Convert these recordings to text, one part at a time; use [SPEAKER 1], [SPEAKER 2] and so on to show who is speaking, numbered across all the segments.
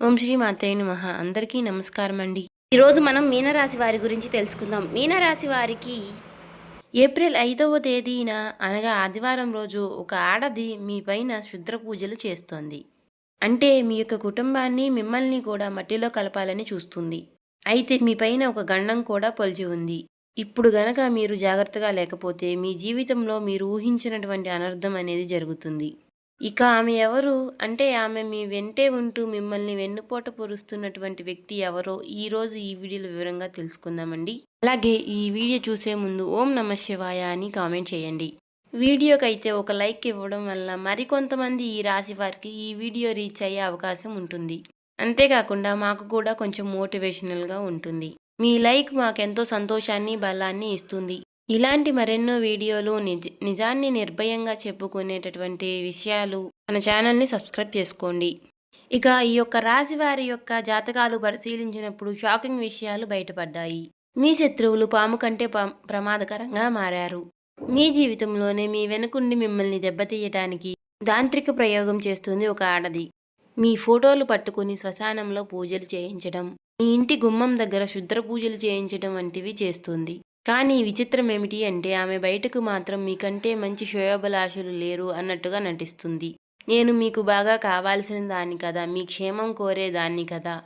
[SPEAKER 1] ఓం శ్రీ మాత్రే నమః. అందరికీ నమస్కారం అండి. ఈరోజు మనం మీనరాశి వారి గురించి తెలుసుకుందాం. మీనరాశి వారికి ఏప్రిల్ 5వ తేదీన అనగా ఆదివారం రోజు ఒక ఆడది మీ పైన క్షుద్ర పూజలు చేస్తోంది. అంటే మీ యొక్క కుటుంబాన్ని మిమ్మల్ని కూడా మట్టిలో కలపాలని చూస్తుంది. అయితే మీ పైన ఒక గండం కూడా పొలిచి ఉంది. ఇప్పుడు గనక మీరు జాగ్రత్తగా లేకపోతే మీ జీవితంలో మీరు ఊహించినటువంటి అనర్థం అనేది జరుగుతుంది. ఇక ఆమె ఎవరు అంటే ఆమె మీ వెంటే ఉంటూ మిమ్మల్ని వెన్నుపోట పొరుస్తున్నటువంటి వ్యక్తి ఎవరో ఈరోజు ఈ వీడియోలో వివరంగా తెలుసుకుందామండి. అలాగే ఈ వీడియో చూసే ముందు ఓం నమ శివాయ అని కామెంట్ చేయండి. వీడియోకైతే ఒక లైక్ ఇవ్వడం వల్ల మరికొంతమంది ఈ రాశి వారికి ఈ వీడియో రీచ్ అయ్యే అవకాశం ఉంటుంది. అంతేకాకుండా మాకు కూడా కొంచెం మోటివేషనల్గా ఉంటుంది. మీ లైక్ మాకెంతో సంతోషాన్ని బలాన్ని ఇస్తుంది. ఇలాంటి మరెన్నో వీడియోలు నిజాన్ని నిర్భయంగా చెప్పుకునేటటువంటి విషయాలు మన ఛానల్ని సబ్స్క్రైబ్ చేసుకోండి. ఇక ఈ యొక్క రాశి వారి యొక్క జాతకాలు పరిశీలించినప్పుడు షాకింగ్ విషయాలు బయటపడ్డాయి. మీ శత్రువులు పాము కంటే ప్రమాదకరంగా మారారు. మీ జీవితంలోనే మీ వెనుకుండి మిమ్మల్ని దెబ్బతీయటానికి తాంత్రిక ప్రయోగం చేస్తుంది ఒక ఆడది. మీ ఫోటోలు పట్టుకుని శ్మశానంలో పూజలు చేయించడం, మీ ఇంటి గుమ్మం దగ్గర క్షుద్ర పూజలు చేయించడం వంటివి చేస్తుంది. కానీ విచిత్రం ఏమిటి అంటే ఆమె బయటకు మాత్రం మీకంటే మంచి శ్రేయోభిలాషులు లేరు అన్నట్టుగా నటిస్తుంది. నేను మీకు బాగా కావాల్సిన దాన్ని కదా, మీ క్షేమం కోరేదాన్ని కదా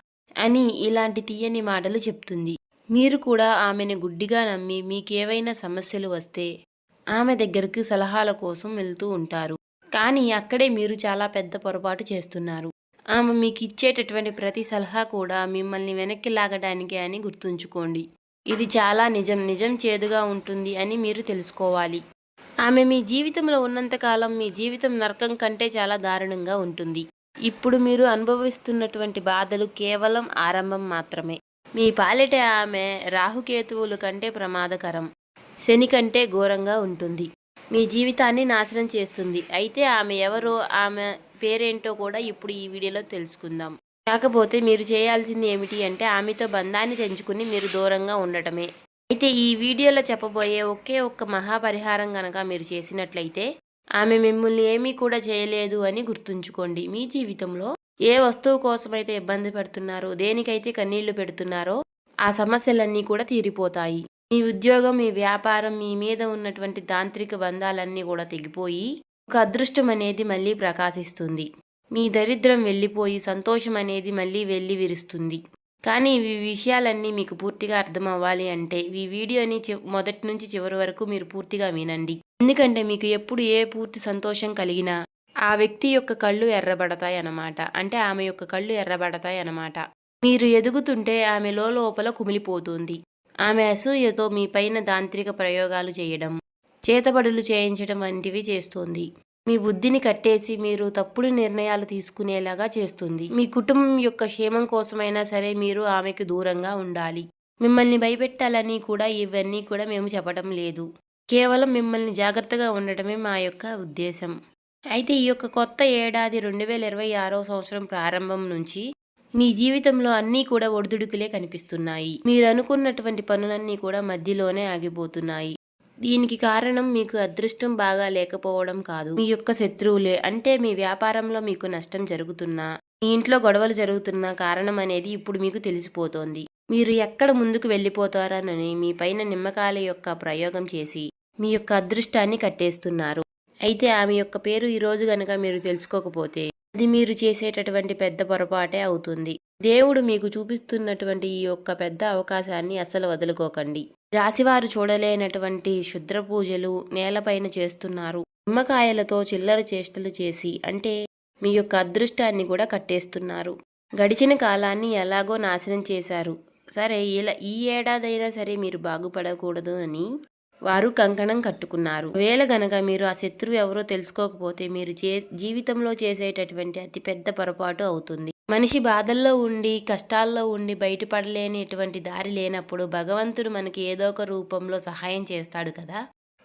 [SPEAKER 1] అని ఇలాంటి తీయని మాటలు చెప్తుంది. మీరు కూడా ఆమెను గుడ్డిగా నమ్మి మీకేవైనా సమస్యలు వస్తే ఆమె దగ్గరకు సలహాల కోసం వెళ్తూ ఉంటారు. కానీ అక్కడే మీరు చాలా పెద్ద పొరపాటు చేస్తున్నారు. ఆమె మీకు ఇచ్చేటటువంటి ప్రతి సలహా కూడా మిమ్మల్ని వెనక్కి లాగడానికే అని గుర్తుంచుకోండి. ఇది చాలా నిజం చేదుగా ఉంటుంది అని మీరు తెలుసుకోవాలి. ఆమె మీ జీవితంలో ఉన్నంతకాలం మీ జీవితం నరకం కంటే చాలా దారుణంగా ఉంటుంది. ఇప్పుడు మీరు అనుభవిస్తున్నటువంటి బాధలు కేవలం ఆరంభం మాత్రమే. మీ పాలిట ఆమె రాహుకేతువుల కంటే ప్రమాదకరం, శని కంటే ఘోరంగా ఉంటుంది. మీ జీవితాన్ని నాశనం చేస్తుంది. అయితే ఆమె ఎవరో, ఆమె పేరేంటో కూడా ఇప్పుడు ఈ వీడియోలో తెలుసుకుందాం. కాకపోతే మీరు చేయాల్సింది ఏమిటి అంటే ఆమెతో బంధాన్ని తెంచుకుని మీరు దూరంగా ఉండటమే. అయితే ఈ వీడియోలో చెప్పబోయే ఒకే ఒక్క మహాపరిహారం గనక మీరు చేసినట్లయితే ఆమె మిమ్మల్ని ఏమీ కూడా చేయలేదు అని గుర్తుంచుకోండి. మీ జీవితంలో ఏ వస్తువు కోసమైతే ఇబ్బంది పడుతున్నారో, దేనికైతే కన్నీళ్లు పెడుతున్నారో ఆ సమస్యలన్నీ కూడా తీరిపోతాయి. మీ ఉద్యోగం, మీ వ్యాపారం, మీ మీద ఉన్నటువంటి తాంత్రిక బంధాలన్నీ కూడా తెగిపోయి ఒక అదృష్టం అనేది మళ్ళీ ప్రకాశిస్తుంది. మీ దరిద్రం వెళ్ళిపోయి సంతోషం అనేది మళ్ళీ వెళ్ళి విరుస్తుంది. కానీ ఈ విషయాలన్నీ మీకు పూర్తిగా అర్థం అవ్వాలి అంటే ఈ వీడియోని మొదటి నుంచి చివరి వరకు మీరు పూర్తిగా వినండి. ఎందుకంటే మీకు ఎప్పుడు ఏ పూర్తి సంతోషం కలిగినా ఆ వ్యక్తి యొక్క కళ్ళు ఎర్రబడతాయి అన్నమాట. అంటే ఆమె యొక్క కళ్ళు ఎర్రబడతాయి అన్నమాట. మీరు ఎదుగుతుంటే ఆమె లోపల కుమిలిపోతుంది. ఆమె అసూయతో మీ పైన తాంత్రిక ప్రయోగాలు చేయడం, చేతబడులు చేయించడం వంటివి చేస్తోంది. మీ బుద్ధిని కట్టేసి మీరు తప్పుడు నిర్ణయాలు తీసుకునేలాగా చేస్తుంది. మీ కుటుంబం యొక్క క్షేమం కోసమైనా సరే మీరు ఆమెకు దూరంగా ఉండాలి. మిమ్మల్ని భయపెట్టాలని కూడా ఇవన్నీ కూడా మేము చెప్పడం లేదు. కేవలం మిమ్మల్ని జాగ్రత్తగా ఉండటమే మా యొక్క ఉద్దేశం. అయితే ఈ యొక్క కొత్త ఏడాది 2026వ సంవత్సరం ప్రారంభం నుంచి మీ జీవితంలో అన్నీ కూడా ఒడిదుడుకులే కనిపిస్తున్నాయి. మీరు అనుకున్నటువంటి పనులన్నీ కూడా మధ్యలోనే ఆగిపోతున్నాయి. దీనికి కారణం మీకు అదృష్టం బాగా లేకపోవడం కాదు, మీ యొక్క శత్రువులే. అంటే మీ వ్యాపారంలో మీకు నష్టం జరుగుతున్నా, మీ ఇంట్లో గొడవలు జరుగుతున్నా కారణం అనేది ఇప్పుడు మీకు తెలిసిపోతోంది. మీరు ఎక్కడ ముందుకు వెళ్ళిపోతారనని మీ పైన నిమ్మకాయల యొక్క ప్రయోగం చేసి మీ యొక్క అదృష్టాన్ని కట్టేస్తున్నారు. అయితే ఆమె యొక్క పేరు ఈరోజు గనక మీరు తెలుసుకోకపోతే అది మీరు చేసేటటువంటి పెద్ద పొరపాటే అవుతుంది. దేవుడు మీకు చూపిస్తున్నటువంటి ఈ యొక్క పెద్ద అవకాశాన్ని అస్సలు వదులుకోకండి. రాశివారు చూడలేనటువంటి క్షుద్ర పూజలు నేలపైన చేస్తున్నారు. నిమ్మకాయలతో చిల్లర చేష్టలు చేసి అంటే మీ యొక్క అదృష్టాన్ని కూడా కట్టేస్తున్నారు. గడిచిన కాలాన్ని ఎలాగో నాశనం చేశారు. సరే, ఈ ఏడాదైనా సరే మీరు బాగుపడకూడదు అని వారు కంకణం కట్టుకున్నారు. వేళ గనక మీరు ఆ శత్రువు ఎవరో తెలుసుకోకపోతే మీరు జీవితంలో చేసేటటువంటి అతి పెద్ద పొరపాటు అవుతుంది. మనిషి బాధల్లో ఉండి కష్టాల్లో ఉండి బయటపడలేనిటువంటి దారి లేనప్పుడు భగవంతుడు మనకి ఏదో ఒక రూపంలో సహాయం చేస్తాడు కదా.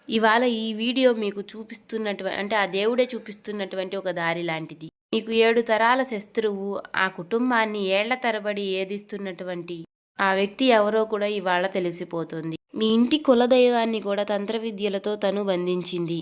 [SPEAKER 1] ఇవాళ ఈ వీడియో మీకు చూపిస్తున్నటువంటి అంటే ఆ దేవుడే చూపిస్తున్నటువంటి ఒక దారి లాంటిది. మీకు 7 తరాల శత్రువు ఆ కుటుంబాన్ని ఏళ్ల తరబడి ఏదిస్తున్నటువంటి ఆ వ్యక్తి ఎవరో కూడా ఇవాళ తెలిసిపోతుంది. మీ ఇంటి కులదైవాన్ని కూడా తంత్ర విద్యలతో తను బంధించింది.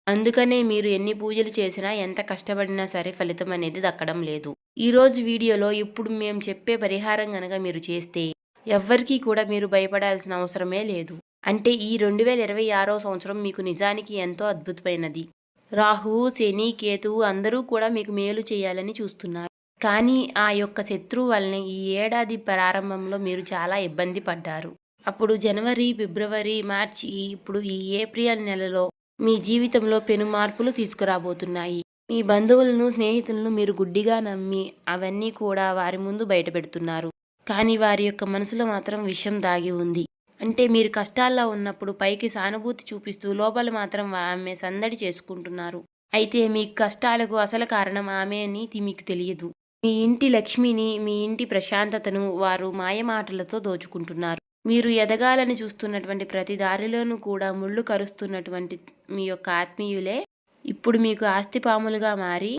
[SPEAKER 1] అందుకనే మీరు ఎన్ని పూజలు చేసినా, ఎంత కష్టపడినా సరే ఫలితం అనేది దక్కడం లేదు. ఈరోజు వీడియోలో ఇప్పుడు మేము చెప్పే పరిహారం గనక మీరు చేస్తే ఎవ్వరికీ కూడా మీరు భయపడాల్సిన అవసరమే లేదు. అంటే ఈ 2026వ సంవత్సరం మీకు నిజానికి ఎంతో అద్భుతమైనది. రాహువు, శని, కేతువు అందరూ కూడా మీకు మేలు చేయాలని చూస్తున్నారు. కానీ ఆ యొక్క శత్రువు వల్లనే ఈ ఏడాది ప్రారంభంలో మీరు చాలా ఇబ్బంది పడ్డారు. అప్పుడు జనవరి, ఫిబ్రవరి, మార్చి, ఇప్పుడు ఈ ఏప్రిల్ నెలలో మీ జీవితంలో పెను మార్పులు తీసుకురాబోతున్నాయి. మీ బంధువులను, స్నేహితులను మీరు గుడ్డిగా నమ్మి అవన్నీ కూడా వారి ముందు బయటపెడుతున్నారు. కానీ వారి యొక్క మనసులో మాత్రం విషం దాగి ఉంది. అంటే మీరు కష్టాల్లో ఉన్నప్పుడు పైకి సానుభూతి చూపిస్తూ లోపల మాత్రం ఆమె సందడి చేసుకుంటున్నారు. అయితే మీ కష్టాలకు అసలు కారణం ఆమె అని మీకు తెలియదు. మీ ఇంటి లక్ష్మిని, మీ ఇంటి ప్రశాంతతను వారు మాయమాటలతో దోచుకుంటున్నారు. మీరు ఎదగాలని చూస్తున్నటువంటి ప్రతి దారిలోనూ కూడా ముళ్ళు కరుస్తున్నటువంటి మీ యొక్క ఆత్మీయులే ఇప్పుడు మీకు ఆస్తిపాములుగా మారి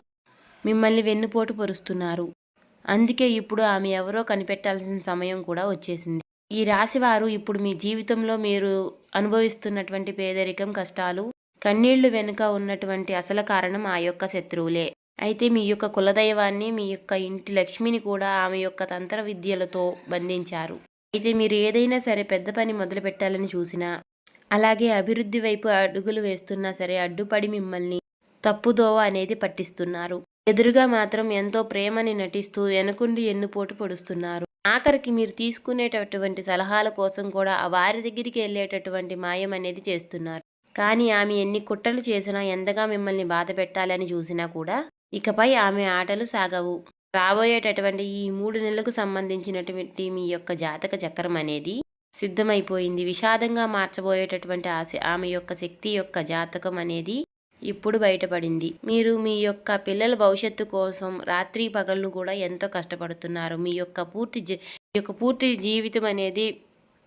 [SPEAKER 1] మిమ్మల్ని వెన్నుపోటు పొరుస్తున్నారు. అందుకే ఇప్పుడు ఆమె ఎవరో కనిపెట్టాల్సిన సమయం కూడా వచ్చేసింది. ఈ రాశివారు ఇప్పుడు మీ జీవితంలో మీరు అనుభవిస్తున్నటువంటి పేదరికం, కష్టాలు, కన్నీళ్లు వెనుక ఉన్నటువంటి అసలు కారణం ఆ యొక్క శత్రువులే. అయితే మీ యొక్క కులదైవాన్ని, మీ యొక్క ఇంటి లక్ష్మిని కూడా ఆమె యొక్క తంత్ర విద్యలతో బంధించారు. అయితే మీరు ఏదైనా సరే పెద్ద పని మొదలు పెట్టాలని చూసినా, అలాగే అభివృద్ధి వైపు అడుగులు వేస్తున్నా సరే అడ్డుపడి మిమ్మల్ని తప్పుదోవ అనేది పట్టిస్తున్నారు. ఎదురుగా మాత్రం ఎంతో ప్రేమని నటిస్తూ వెనుకుండి ఎన్నుపోటు పొడుస్తున్నారు. ఆఖరికి మీరు తీసుకునేటటువంటి సలహాల కోసం కూడా వారి దగ్గరికి వెళ్ళేటటువంటి మాయం అనేది చేస్తున్నారు. కానీ ఆమె ఎన్ని కుట్రలు చేసినా, ఎంతగా మిమ్మల్ని బాధ పెట్టాలని చూసినా కూడా ఇకపై ఆమె ఆటలు సాగవు. రాబోయేటటువంటి ఈ 3 నెలలకు సంబంధించినటువంటి మీ యొక్క జాతక చక్రం అనేది సిద్ధమైపోయింది. విషాదంగా మార్చబోయేటటువంటి ఆమె యొక్క శక్తి యొక్క జాతకం అనేది ఇప్పుడు బయటపడింది. మీరు మీ యొక్క పిల్లల భవిష్యత్తు కోసం రాత్రి పగళ్ళు కూడా ఎంతో కష్టపడుతున్నారు. మీ యొక్క పూర్తి జీవితం అనేది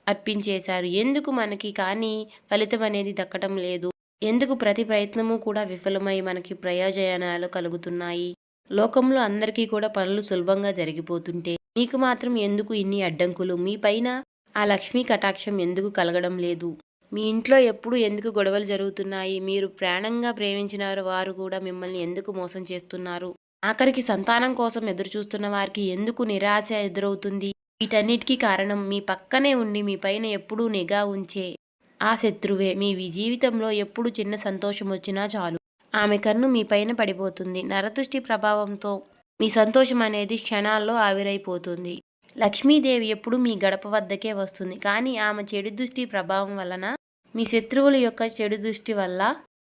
[SPEAKER 1] అర్పించేశారు. ఎందుకు మనకి కానీ ఫలితం అనేది దక్కడం లేదు? ఎందుకు ప్రతి ప్రయత్నము కూడా విఫలమై మనకి ప్రయోజనాలు కలుగుతున్నాయి? లోకంలో అందరికీ కూడా పనులు సులభంగా జరిగిపోతుంటే మీకు మాత్రం ఎందుకు ఇన్ని అడ్డంకులు? మీ పైన ఆ లక్ష్మీ కటాక్షం ఎందుకు కలగడం లేదు? మీ ఇంట్లో ఎప్పుడు ఎందుకు గొడవలు జరుగుతున్నాయి? మీరు ప్రాణంగా ప్రేమించిన వారు కూడా మిమ్మల్ని ఎందుకు మోసం చేస్తున్నారు? ఆఖరికి సంతానం కోసం ఎదురు చూస్తున్న వారికి ఎందుకు నిరాశ ఎదురవుతుంది? వీటన్నిటికీ కారణం మీ పక్కనే ఉండి మీ పైన ఎప్పుడూ నిఘా ఉంచే ఆ శత్రువే. మీ జీవితంలో ఎప్పుడు చిన్న సంతోషం వచ్చినా చాలు ఆమె కన్ను మీ పైన పడిపోతుంది. నరదృష్టి ప్రభావంతో మీ సంతోషం అనేది క్షణాల్లో ఆవిరైపోతుంది. లక్ష్మీదేవి ఎప్పుడు మీ గడప వద్దకే వస్తుంది. కానీ ఆమె చెడు దృష్టి ప్రభావం వలన, మీ శత్రువుల యొక్క చెడు దృష్టి వల్ల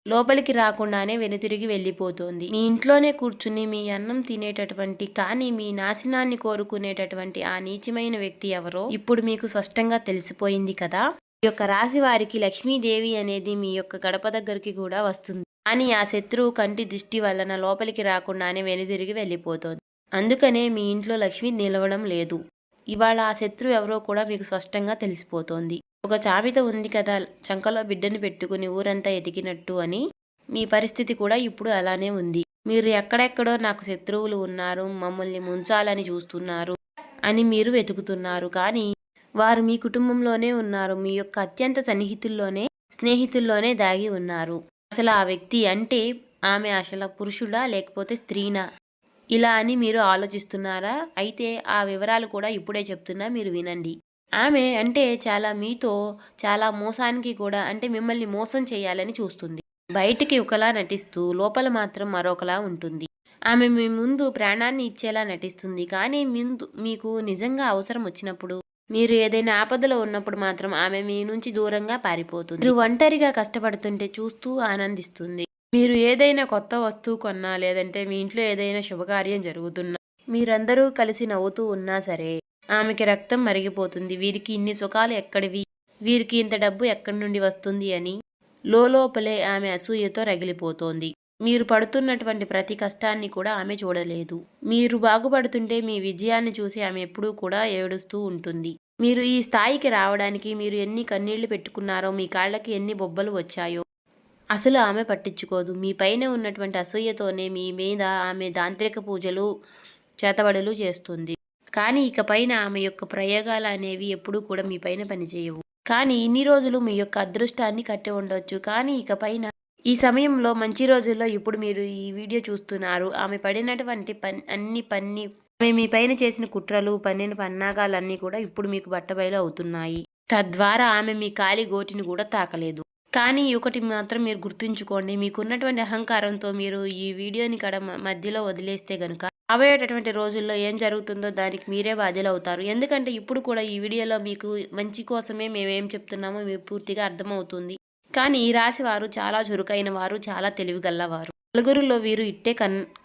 [SPEAKER 1] లోపలికి రాకుండానే వెనుతిరిగి వెళ్ళిపోతుంది. మీ ఇంట్లోనే కూర్చుని మీ అన్నం తినేటటువంటి కానీ మీ నాశనాన్ని కోరుకునేటటువంటి ఆ నీచమైన వ్యక్తి ఎవరో ఇప్పుడు మీకు స్పష్టంగా తెలిసిపోయింది కదా. ఈ యొక్క రాశి వారికి లక్ష్మీదేవి అనేది మీ యొక్క గడప దగ్గరికి కూడా వస్తుంది. కానీ ఆ శత్రువు కంటి దృష్టి వలన లోపలికి రాకుండానే వెనుతిరిగి వెళ్ళిపోతుంది. అందుకనే మీ ఇంట్లో లక్ష్మి నిలవడం లేదు. ఇవాళ ఆ శత్రువు ఎవరో కూడా మీకు స్పష్టంగా తెలిసిపోతోంది. ఒక సామెత ఉంది కదా, చంకలో బిడ్డను పెట్టుకుని ఊరంతా ఎదిగినట్టు అని. మీ పరిస్థితి కూడా ఇప్పుడు అలానే ఉంది. మీరు ఎక్కడెక్కడో నాకు శత్రువులు ఉన్నారు, మమ్మల్ని ముంచాలని చూస్తున్నారు అని మీరు వెతుకుతున్నారు. కానీ వారు మీ కుటుంబంలోనే ఉన్నారు. మీ యొక్క అత్యంత స్నేహితుల్లోనే దాగి ఉన్నారు. అసలు ఆ వ్యక్తి అంటే ఆమె అసలు పురుషుడా లేకపోతే స్త్రీనా? ఇలా అని మీరు ఆలోచిస్తున్నారా? అయితే ఆ వివరాలు కూడా ఇప్పుడే చెప్తున్నా, మీరు వినండి. ఆమె అంటే మీతో చాలా మోసానికి కూడా అంటే మిమ్మల్ని మోసం చేయాలని చూస్తుంది. బయటికి ఒకలా నటిస్తూ లోపల మాత్రం మరొకలా ఉంటుంది. ఆమె మీ ముందు ప్రాణాన్ని ఇచ్చేలా నటిస్తుంది. కానీ మీకు నిజంగా అవసరం వచ్చినప్పుడు, మీరు ఏదైనా ఆపదలో ఉన్నప్పుడు మాత్రం ఆమె మీ నుంచి దూరంగా పారిపోతుంది. మీరు ఒంటరిగా కష్టపడుతుంటే చూస్తూ ఆనందిస్తుంది. మీరు ఏదైనా కొత్త వస్తువు కొన్నా, లేదంటే మీ ఇంట్లో ఏదైనా శుభకార్యం జరుగుతున్నా, మీరందరూ కలిసి నవ్వుతూ ఉన్నా సరే ఆమెకి రక్తం మరిగిపోతుంది. వీరికి ఇన్ని సుఖాలు ఎక్కడివి, వీరికి ఇంత డబ్బు ఎక్కడి నుండి వస్తుంది అని లోపలే ఆమె అసూయతో రగిలిపోతోంది. మీరు పడుతున్నటువంటి ప్రతి కష్టాన్ని కూడా ఆమె చూడలేదు. మీరు బాగుపడుతుంటే మీ విజయాన్ని చూసి ఆమె ఎప్పుడూ కూడా ఏడుస్తూ ఉంటుంది. మీరు ఈ స్థాయికి రావడానికి మీరు ఎన్ని కన్నీళ్లు పెట్టుకున్నారో, మీ కాళ్ళకి ఎన్ని బొబ్బలు వచ్చాయో అసలు ఆమె పట్టించుకోదు. మీ పైన ఉన్నటువంటి అసూయతోనే మీ మీద ఆమె తాంత్రిక పూజలు, చేతబడులు చేస్తుంది. కానీ ఇక పైన ఆమె యొక్క ప్రయోగాలు అనేవి ఎప్పుడూ కూడా మీ పైన పనిచేయవు. కానీ ఇన్ని రోజులు మీ యొక్క అదృష్టాన్ని కట్టి ఉండొచ్చు. కానీ ఇక పైన ఈ సమయంలో మంచి రోజుల్లో ఇప్పుడు మీరు ఈ వీడియో చూస్తున్నారు. ఆమె పడినటువంటి ఆమె మీ పైన చేసిన కుట్రలు, పన్నిన పన్నాగాలన్నీ కూడా ఇప్పుడు మీకు బట్టబయలు అవుతున్నాయి. తద్వారా ఆమె మీ కాలి గోటిని కూడా తాకలేదు. కానీ ఒకటి మాత్రం మీరు గుర్తుంచుకోండి. మీకున్నటువంటి అహంకారంతో మీరు ఈ వీడియోని మధ్యలో వదిలేస్తే గనుక రాబోయేటటువంటి రోజుల్లో ఏం జరుగుతుందో దానికి మీరే బాధ్యులవుతారు. ఎందుకంటే ఇప్పుడు కూడా ఈ వీడియోలో మీకు మంచి కోసమే మేమేం చెప్తున్నామో మీకు పూర్తిగా అర్థమవుతుంది. కానీ ఈ రాశి వారు చాలా చురుకైన వారు, చాలా తెలివిగల్లవారు. నలుగురిలో వీరు ఇట్టే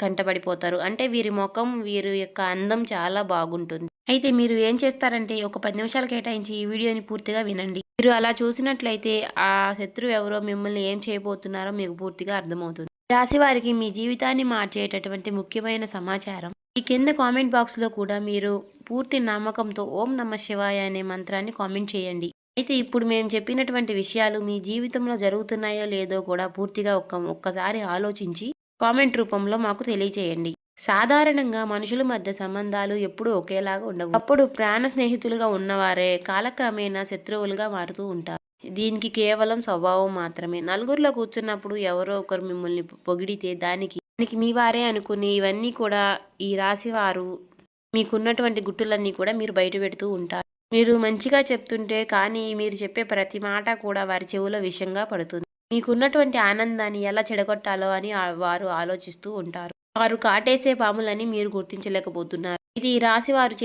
[SPEAKER 1] కంటపడిపోతారు. అంటే వీరి మొఖం, వీరి యొక్క అందం చాలా బాగుంటుంది. అయితే మీరు ఏం చేస్తారంటే ఒక 10 నిమిషాలు కేటాయించి ఈ వీడియోని పూర్తిగా వినండి. మీరు అలా చూసినట్లయితే ఆ శత్రువు ఎవరో, మిమ్మల్ని ఏం చేయబోతున్నారో మీకు పూర్తిగా అర్థమవుతుంది. రాశి వారికి మీ జీవితాన్ని మార్చేటటువంటి ముఖ్యమైన సమాచారం ఈ కింద కామెంట్ బాక్స్లో కూడా మీరు పూర్తి నమ్మకంతో ఓం నమః శివాయ అనే మంత్రాన్ని కామెంట్ చేయండి. అయితే ఇప్పుడు మేము చెప్పినటువంటి విషయాలు మీ జీవితంలో జరుగుతున్నాయో లేదో కూడా పూర్తిగా ఒక్కసారి ఆలోచించి కామెంట్ రూపంలో మాకు తెలియచేయండి. సాధారణంగా మనుషుల మధ్య సంబంధాలు ఎప్పుడూ ఒకేలాగా ఉండవు. అప్పుడు ప్రాణ స్నేహితులుగా ఉన్నవారే కాలక్రమేణా శత్రువులుగా మారుతూ ఉంటారు. దీనికి కేవలం స్వభావం మాత్రమే. నలుగురిలో కూర్చున్నప్పుడు ఎవరో ఒకరు మిమ్మల్ని పొగిడితే దానికి మీ వారే అనుకుని ఇవన్నీ కూడా ఈ రాశి వారు మీకున్నటువంటి గుట్టులన్నీ కూడా మీరు బయట పెడుతూ ఉంటారు. మీరు మంచిగా చెప్తుంటే కానీ మీరు చెప్పే ప్రతి మాట కూడా వారి చెవులో విషంగా పడుతుంది. మీకున్నటువంటి ఆనందాన్ని ఎలా చెడగొట్టాలో అని వారు ఆలోచిస్తూ ఉంటారు. వారు కాటేసే పాములని మీరు గుర్తించలేకపోతున్నారు. ఇది రాశి వారు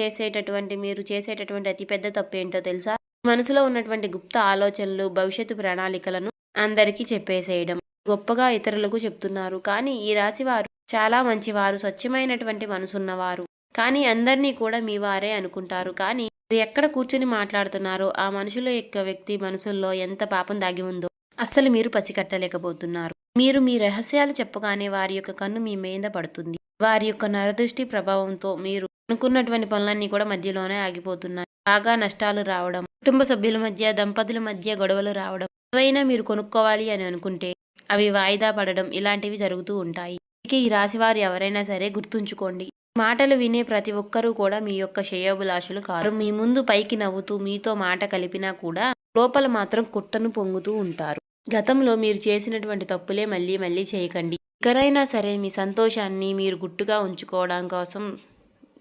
[SPEAKER 1] మీరు చేసేటటువంటి అతిపెద్ద తప్పు ఏంటో తెలుసా? మనసులో ఉన్నటువంటి గుప్త ఆలోచనలు, భవిష్యత్తు ప్రణాళికలను అందరికీ చెప్పేసేయడం. గొప్పగా ఇతరులకు చెప్తున్నారు. కానీ ఈ రాశి వారు చాలా మంచివారు, స్వచ్ఛమైనటువంటి మనసున్నవారు. కానీ అందరినీ కూడా మీ వారే అనుకుంటారు. కానీ ఎక్కడ కూర్చుని మాట్లాడుతున్నారో ఆ మనుషుల యొక్క వ్యక్తి మనసుల్లో ఎంత పాపం దాగి ఉందో అస్సలు మీరు పసికట్టలేకపోతున్నారు. మీరు మీ రహస్యాలు చెప్పగానే వారి యొక్క కన్ను మీ మీద పడుతుంది. వారి యొక్క నరదృష్టి ప్రభావంతో మీరు అనుకున్నటువంటి పనులన్నీ కూడా మధ్యలోనే ఆగిపోతున్నాయి. బాగా నష్టాలు రావడం, కుటుంబ సభ్యుల మధ్య, దంపతుల మధ్య గొడవలు రావడం, ఏవైనా మీరు కొనుక్కోవాలి అని అనుకుంటే అవి వాయిదా పడడం ఇలాంటివి జరుగుతూ ఉంటాయి. ఇక ఈ రాశివారు ఎవరైనా సరే గుర్తుంచుకోండి, మాటలు వినే ప్రతి ఒక్కరూ కూడా మీ యొక్క శ్రేయోభిలాషులు కాదు. మీ ముందు పైకి నవ్వుతూ మీతో మాట కలిపినా కూడా లోపల మాత్రం కుట్టను పొంగుతూ ఉంటారు. గతంలో మీరు చేసినటువంటి తప్పులే మళ్ళీ మళ్ళీ చేయకండి. ఎక్కడైనా సరే మీ సంతోషాన్ని మీరు గుట్టుగా ఉంచుకోవడం కోసం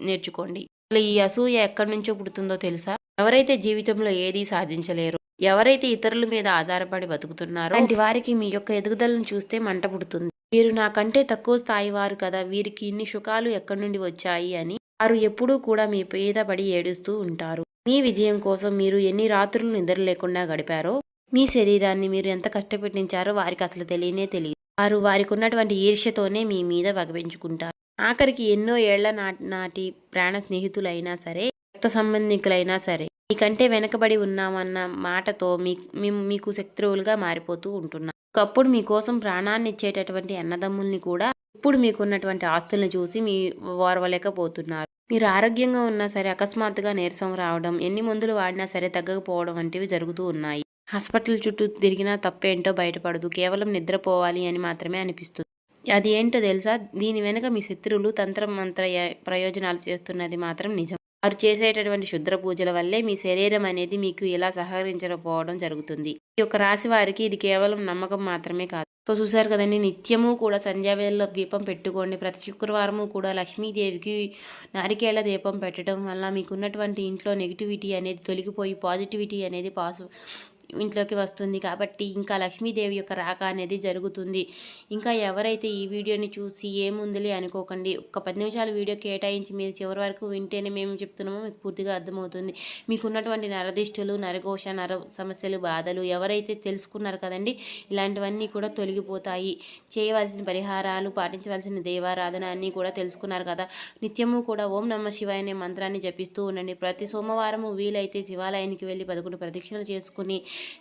[SPEAKER 1] నేర్చుకోండి. అసలు ఈ అసూయ ఎక్కడి నుంచో పుడుతుందో తెలుసా? ఎవరైతే జీవితంలో ఏదీ సాధించలేరు, ఎవరైతే ఇతరుల మీద ఆధారపడి బతుకుతున్నారో అలాంటి వారికి మీ యొక్క ఎదుగుదలను చూస్తే మంట పుడుతుంది. వీరు నాకంటే తక్కువ స్థాయి వారు కదా, వీరికి ఇన్ని సుఖాలు ఎక్కడి నుండి వచ్చాయి అని వారు ఎప్పుడూ కూడా మీ మీద పడి ఏడుస్తూ ఉంటారు. మీ విజయం కోసం మీరు ఎన్ని రాత్రులు నిద్ర లేకుండా గడిపారో, మీ శరీరాన్ని మీరు ఎంత కష్టపెట్టించారో వారికి అసలు తెలియనే తెలియదు. వారు వారికి ఉన్నటువంటి ఈర్ష్యతోనే మీ మీద పగపెంచుకుంటారు. ఆఖరికి ఎన్నో ఏళ్ల నాటి ప్రాణ స్నేహితులైనా సరే, రక్త సంబంధికులైనా సరే మీకంటే వెనకబడి ఉన్నామన్న మాటతో మీకు శత్రువులుగా మారిపోతూ ఉంటున్నారు. ఒకప్పుడు మీకోసం ప్రాణాన్ని ఇచ్చేటటువంటి అన్నదమ్ముల్ని కూడా ఇప్పుడు మీకున్నటువంటి ఆస్తుల్ని చూసి ఓర్వలేకపోతున్నారు. మీరు ఆరోగ్యంగా ఉన్నా సరే అకస్మాత్తుగా నీరసం రావడం, ఎన్ని మందులు వాడినా సరే తగ్గకపోవడం వంటివి జరుగుతూ ఉన్నాయి. హాస్పిటల్ చుట్టూ తిరిగినా తప్పేంటో బయటపడదు. కేవలం నిద్రపోవాలి అని మాత్రమే అనిపిస్తుంది. అది ఏంటో తెలుసా? దీని వెనుక మీ శత్రువులు మంత్ర ప్రయోజనాలు చేస్తున్నది మాత్రం నిజం. వారు చేసేటటువంటి శుద్ర పూజల వల్లే మీ శరీరం అనేది మీకు ఇలా సహకరించకపోవడం జరుగుతుంది. ఈ యొక్క రాశి వారికి ఇది కేవలం నమ్మకం మాత్రమే కాదు. సో చూసారు కదండి, నిత్యము కూడా సంధ్యావేళలో దీపం పెట్టుకోండి. ప్రతి శుక్రవారము కూడా లక్ష్మీదేవికి నారికేళ్ల దీపం పెట్టడం వల్ల మీకున్నటువంటి ఇంట్లో నెగిటివిటీ అనేది తొలగిపోయి పాజిటివిటీ అనేది ఇంట్లోకి వస్తుంది. కాబట్టి ఇంకా లక్ష్మీదేవి యొక్క రాక అనేది జరుగుతుంది. ఇంకా ఎవరైతే ఈ వీడియోని చూసి ఏముందిలే అనుకోకండి, ఒక్క 10 నిమిషాలు వీడియో కేటాయించి మీరు చివరి వరకు వింటేనే మేము చెప్తున్నామో మీకు పూర్తిగా అర్థమవుతుంది. మీకున్నటువంటి నరదిష్టులు, నరఘోష, నర సమస్యలు, బాధలు ఎవరైతే తెలుసుకున్నారు కదండి, ఇలాంటివన్నీ కూడా తొలగిపోతాయి. చేయవలసిన పరిహారాలు, పాటించవలసిన దేవారాధన అన్నీ కూడా తెలుసుకున్నారు కదా. నిత్యము కూడా ఓం నమః శివాయ అనే మంత్రాన్ని జపిస్తూ ఉండండి. ప్రతి సోమవారము వీలైతే శివాలయానికి వెళ్ళి 11 ప్రదక్షిణలు చేసుకుని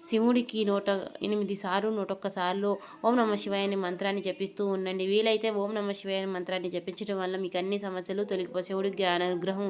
[SPEAKER 1] శివుడికి 108 సార్లు 101 సార్లు ఓం నమః శివాయ అనే మంత్రాన్ని జపిస్తూ ఉండండి. వీలైతే ఓం నమః శివాయ అనే మంత్రాన్ని జపించడం వల్ల మీకు అన్ని సమస్యలు తొలగిపోయి శివుడికి అనుగ్రహం